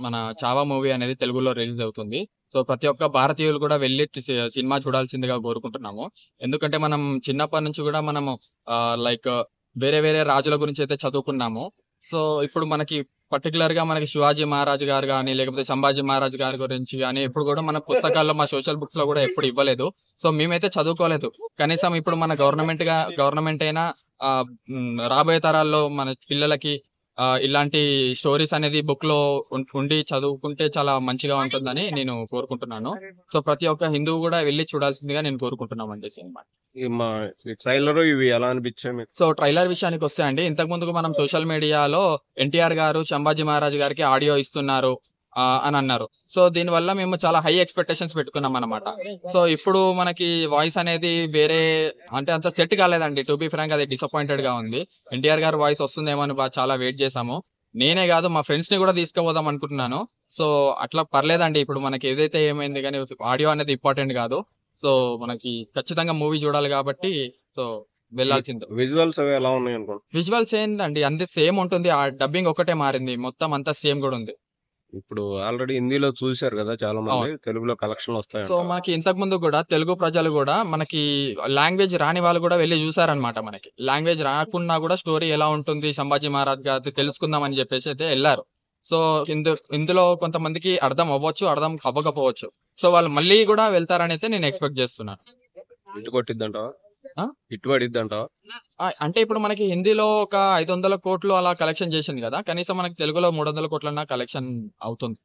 మన 'చావా' మూవీ అనేది తెలుగులో రిలీజ్ అవుతుంది. సో, ప్రతి ఒక్క భారతీయులు కూడా వెళ్లి సినిమా చూడాల్సిందిగా కోరుకుంటున్నాము. ఎందుకంటే మనం చిన్నప్పటి నుంచి కూడా మనము లైక్ వేరే వేరే రాజుల గురించి అయితే చదువుకున్నాము. సో, ఇప్పుడు మనకి పర్టిక్యులర్‌గా మనకి 'శివాజీ మహారాజు' గారు గాని, లేకపోతే 'సంభాజీ మహారాజు' గారి గురించి గాని ఎప్పుడు కూడా మన పుస్తకాల్లో, మా సోషల్ బుక్స్‌లో కూడా ఎప్పుడు ఇవ్వలేదు. సో, మేమైతే చదువుకోలేదు. కనీసం ఇప్పుడు మన గవర్నమెంట్ అయినా రాబోయే తరాల్లో మన పిల్లలకి ఇలాంటి స్టోరీస్ అనేది బుక్‌లో ఉండి చదువుకుంటే చాలా మంచిగా ఉంటుందని నేను కోరుకుంటున్నాను. సో, ప్రతి ఒక్క హిందువు కూడా వెళ్లి చూడాల్సిందిగా నేను కోరుకుంటున్నామండి సినిమా. ఈ మా ఈ ట్రైలరు ఇవి ఎలా అనిపించాయి మీకు? సో, ట్రైలర్ విషయానికొస్తే అండి, ఇంతకుముందుకు మనం సోషల్ మీడియాలో ఎన్టీఆర్ గారు 'సంభాజీ మహారాజ్' గారికి ఆడియో ఇస్తున్నారు అని అన్నారు. సో, దీనివల్ల మేము చాలా హై ఎక్స్‌పెక్టేషన్స్ పెట్టుకున్నామన్నమాట. సో, ఇప్పుడు మనకి వాయిస్ అనేది వేరే అంటే అంత సెట్ కాలేదండి. టు బీ ఫ్రాంక్ అది డిసప్పాయింటెడ్‌గా ఉంది. ఎన్టీఆర్ గారి వాయిస్ వస్తుందేమో అని చాలా వెయిట్ చేశాము. నేనే కాదు మా ఫ్రెండ్స్‌ని కూడా తీసుకుపోదాం అనుకుంటున్నాను. సో, అట్లా పర్లేదండి. ఇప్పుడు మనకి ఏదైతే ఏమైంది గానీ ఆడియో అనేది ఇంపార్టెంట్ కాదు. సో, మనకి ఖచ్చితంగా మూవీ చూడాలి కాబట్టి సో, వెళ్ళాల్సిందే. విజువల్స్ అవి ఎలా ఉన్నాయి అనుకోండి? విజువల్స్ ఏంటండి అంతే సేమ్ ఉంటుంది. ఆ డబ్బింగ్ ఒక్కటే మారింది. మొత్తం అంతా సేమ్ కూడా ఉంది. ఇప్పుడు ఆల్రెడీ హిందీలో చూసారు కదా చాలా మంది. అవును. తెలుగులో కలెక్షన్‌లు సో, వస్తాయంటారా? మనకి ఇంతకుముందు గూడా తెలుగు ప్రజలు గూడా మనకి లాంగ్వేజ్ రాని వాళ్ళు గూడా వెళ్లి జూసారనమాట మనకి. లాంగ్వేజ్ రాకున్నా గూడా స్టోరీ ఎలా ఉంటుంది 'సంభాజీ మహారాజ్' గారిది తెలుసుకుందాం అని జెప్పేసి అయితే ఎళ్లారు. సో, ఇందులో కొంతమందికి అర్థం అవ్వచ్చు, అర్థం అవ్వకపోవచ్చు. సో, వాళ్ళు మళ్ళీ గూడా వెళ్తారనైతే నేను ఎక్స్‌పెక్ట్ జేస్తున్నాను. హిట్ కొట్టిద్దంటావా? ఆ? హిట్ పడిద్దంటావా? అంటే ఇప్పుడు మనకి హిందీలో ఒక 500,00,00,000 అలా కలెక్షన్ జేసింది గదా! కనీసం మనకి తెలుగులో 300,00,00,000 కలెక్షన్ అవుతుంది.